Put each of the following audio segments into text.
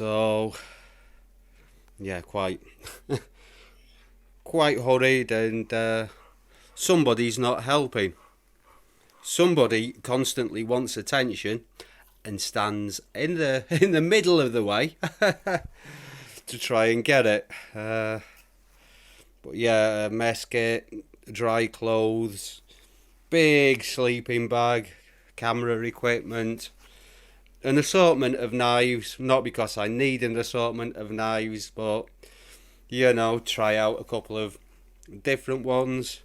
So yeah, quite hurried, and somebody's not helping. Somebody constantly wants attention and stands in the middle of the way to try and get it. But yeah, a mess kit, dry clothes, big sleeping bag, camera equipment, an assortment of knives. Not because I need an assortment of knives, but you know, try out a couple of different ones.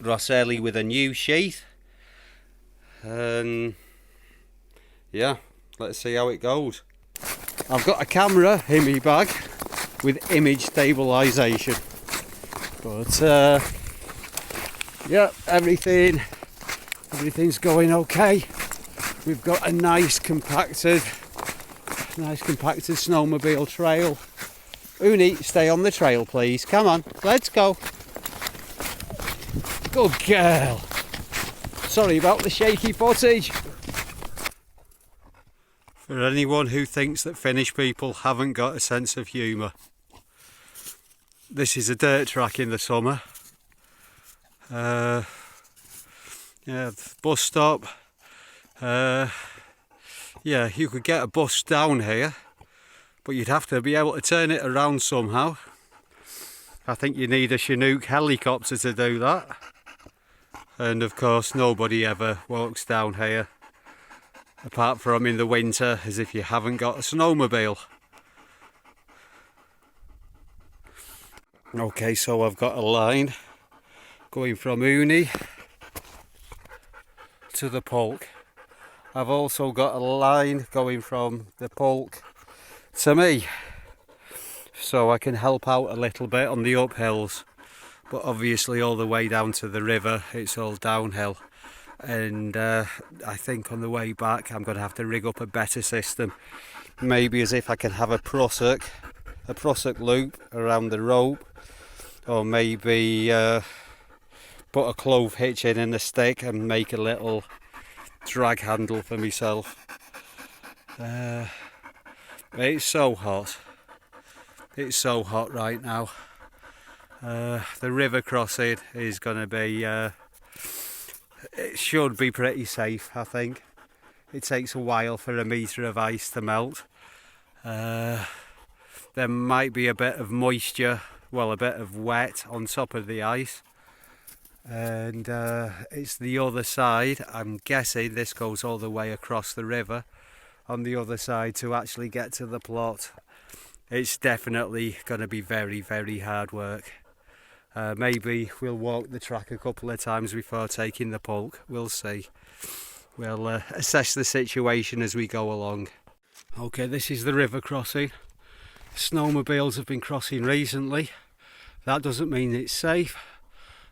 Rosselli with a new sheath, and yeah, let's see how it goes. I've got a camera in my bag with image stabilisation, but yeah, everything's going okay. We've got a nice compacted snowmobile trail. Uni, stay on the trail please, come on, let's go. Good girl. Sorry about the shaky footage. For anyone who thinks that Finnish people haven't got a sense of humour, this is a dirt track in the summer. Yeah, bus stop. Yeah, you could get a bus down here, but you'd have to be able to turn it around somehow. I think you need a Chinook helicopter to do that. And of course nobody ever walks down here, apart from in the winter, as if you haven't got a snowmobile. Okay, so I've got a line going from Uni to the Polk. I've also got a line going from the Polk to me, so I can help out a little bit on the uphills. But obviously all the way down to the river it's all downhill, and I think on the way back I'm going to have to rig up a better system, maybe as if I can have a prusik loop around the rope, or maybe put a clove hitch in a stick and make a little drag handle for myself. It's so hot right now. The river crossing is going to be, it should be pretty safe, I think. It takes a while for a metre of ice to melt. There might be a bit of moisture, well, a bit of wet on top of the ice. And it's the other side. I'm guessing this goes all the way across the river on the other side to actually get to the plot. It's definitely going to be very, very hard work. Maybe we'll walk the track a couple of times before taking the Polk. We'll see. We'll assess the situation as we go along. Okay, this is the river crossing. Snowmobiles have been crossing recently. That doesn't mean it's safe.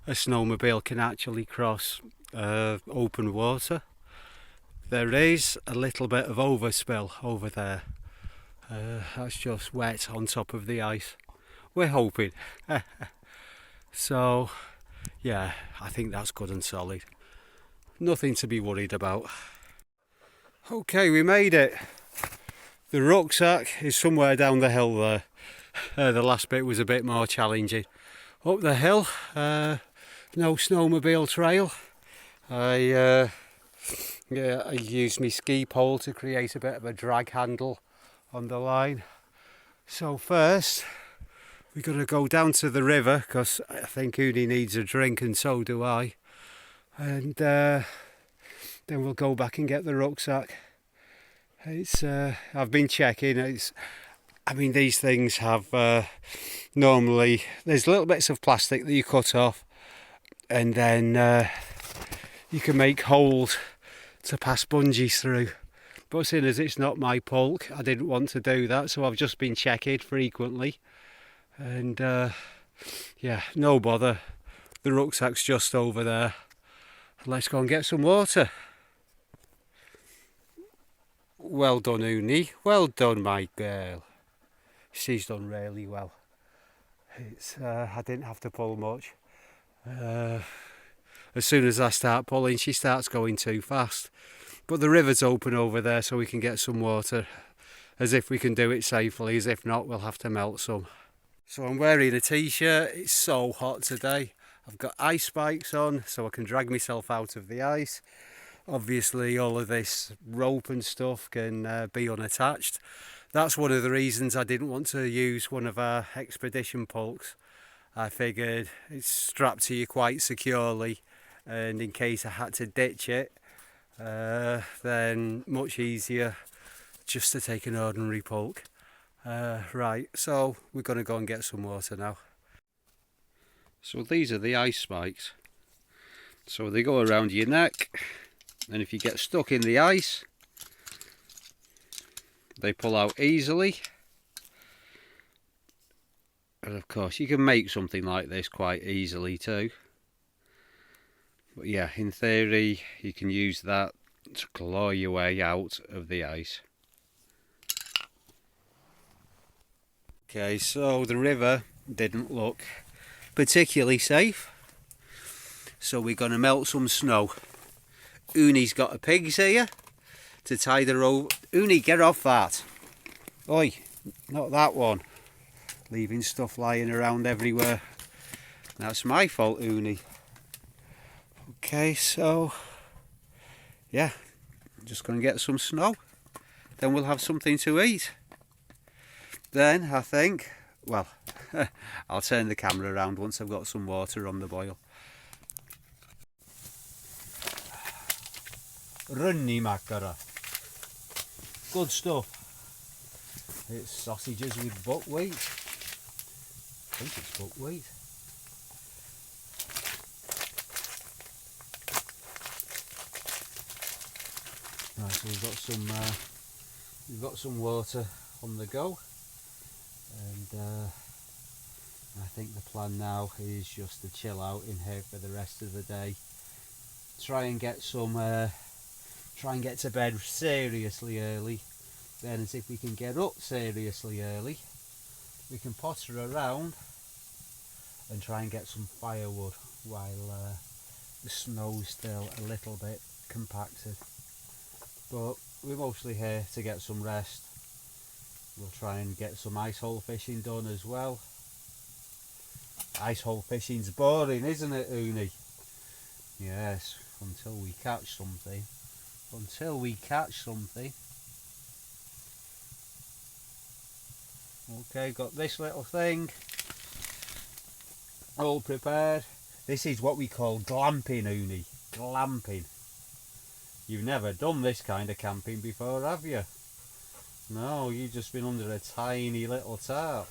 A snowmobile can actually cross open water. There is a little bit of overspill over there. That's just wet on top of the ice. We're hoping. So, yeah, I think that's good and solid. Nothing to be worried about. Okay, we made it. The rucksack is somewhere down the hill there. The last bit was a bit more challenging. Up the hill, no snowmobile trail. I used my ski pole to create a bit of a drag handle on the line. So first, we're going to go down to the river because I think Uni needs a drink and so do I. And then we'll go back and get the rucksack. I've been checking. These things have normally, there's little bits of plastic that you cut off, and then you can make holes to pass bungees through. But seeing as it's not my Polk, I didn't want to do that, so I've just been checking frequently. And yeah, no bother. The rucksack's just over there. Let's go and get some water. Well done, Uni. Well done, my girl. She's done really well. I didn't have to pull much. As soon as I start pulling, she starts going too fast. But the river's open over there, so we can get some water as if we can do it safely, as if not we'll have to melt some. So I'm wearing a t-shirt, it's so hot today. I've got ice spikes on so I can drag myself out of the ice. Obviously all of this rope and stuff can be unattached. That's one of the reasons I didn't want to use one of our expedition pulks. I figured it's strapped to you quite securely, and in case I had to ditch it, then much easier just to take an ordinary pulk. Right, so we're going to go and get some water now. So these are the ice spikes. So they go around your neck, and if you get stuck in the ice, they pull out easily. And of course you can make something like this quite easily too. But yeah, in theory you can use that to claw your way out of the ice. Okay, so the river didn't look particularly safe, so we're going to melt some snow. Uni's got a pig's ear to tie the rope. Uni, get off that. Oi, not that one. Leaving stuff lying around everywhere. That's my fault, Uni. Okay, so yeah, just going to get some snow. Then we'll have something to eat. Then I think, well, I'll turn the camera around once I've got some water on the boil. Runny makara. Good stuff. It's sausages with buckwheat. I think it's buckwheat. Right, so we've got some water on the go. And I think the plan now is just to chill out in here for the rest of the day. Try and get to bed seriously early. Then as if we can get up seriously early, we can potter around and try and get some firewood while the snow's still a little bit compacted. But we're mostly here to get some rest. We'll try and get some ice hole fishing done as well. Ice hole fishing's boring, isn't it, Uni? Yes, until we catch something. Until we catch something. Okay, got this little thing all prepared. This is what we call glamping, Uni. Glamping. You've never done this kind of camping before, have you? No, you've just been under a tiny little tarp.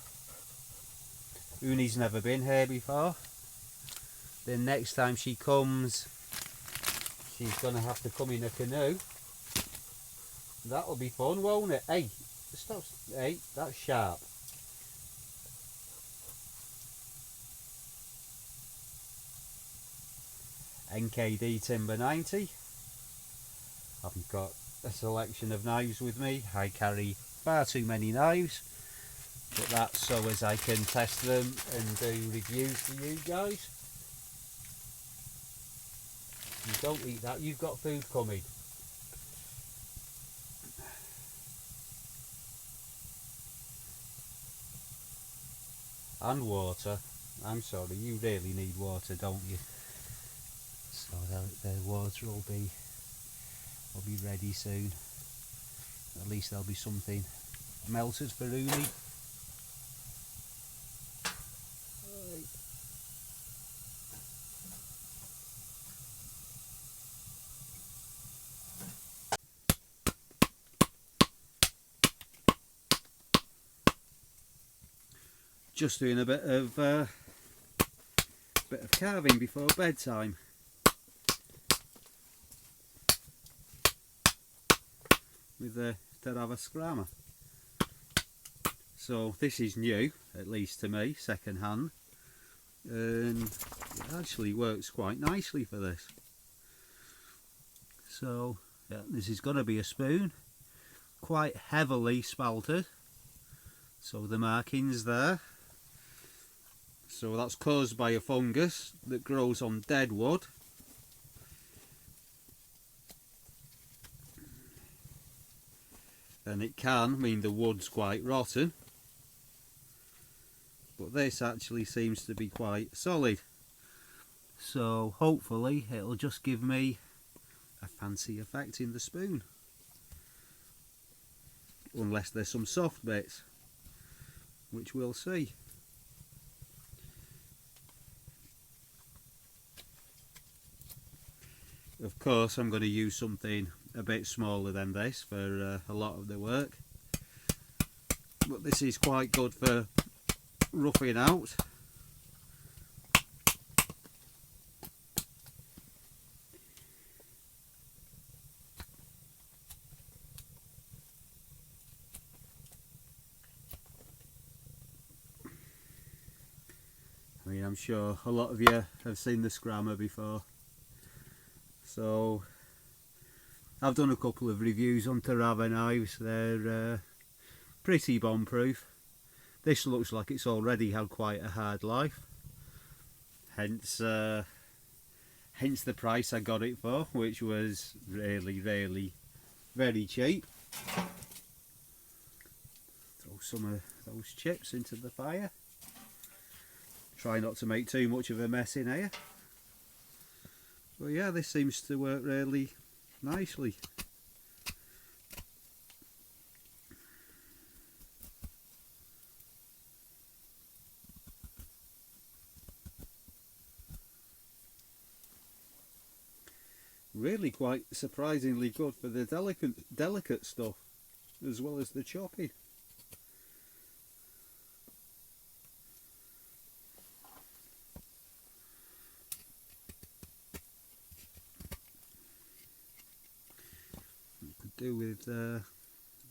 Uni's never been here before. Then next time she comes, she's going to have to come in a canoe. That'll be fun, won't it? Hey, stop. Hey, that's sharp. NKD Timber 90. I've got a selection of knives with me. I carry far too many knives, but that's so as I can test them and do reviews for you guys. You don't eat that, you've got food coming. And water. I'm sorry, you really need water, don't you? So the water will be ready soon. At least there'll be something melted for Uni. Just doing a bit of carving before bedtime. With the Terava Scrama. So this is new, at least to me, second hand, and it actually works quite nicely for this. So yeah, this is going to be a spoon, quite heavily spaltered, so the markings there. So that's caused by a fungus that grows on dead wood. and it can mean the wood's quite rotten, but this actually seems to be quite solid, so hopefully it'll just give me a fancy effect in the spoon, unless there's some soft bits, which we'll see. Of course I'm going to use something a bit smaller than this for a lot of the work, but this is quite good for roughing out. I mean, I'm sure a lot of you have seen the scrammer before, so I've done a couple of reviews on Tarava knives. They're pretty bomb-proof. This looks like it's already had quite a hard life, hence the price I got it for, which was really very cheap. Throw some of those chips into the fire. Try not to make too much of a mess in here. But yeah, this seems to work really nicely. Really quite surprisingly good for the delicate stuff, as well as the chopping. Could do with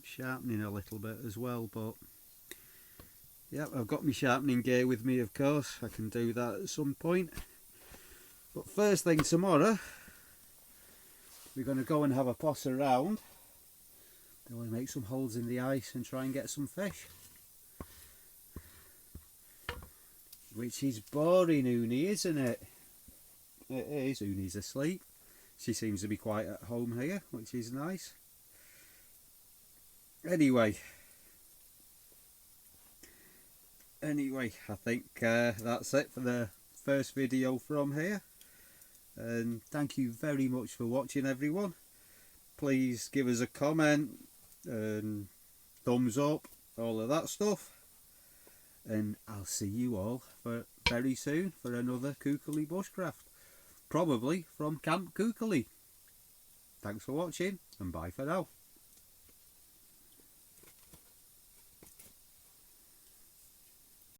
sharpening a little bit as well, but yeah, I've got my sharpening gear with me, of course. I can do that at some point. But first thing tomorrow, we're going to go and have a poss around. Then we'll make some holes in the ice and try and get some fish. Which is boring, Uni, isn't it? It is. Uni's asleep. She seems to be quite at home here, which is nice. Anyway, I think that's it for the first video from here. And thank you very much for watching, everyone. Please give us a comment and thumbs up, all of that stuff. And I'll see you all very soon for another Kuukkeli bushcraft, probably from Camp Kuukkeli. Thanks for watching, and bye for now.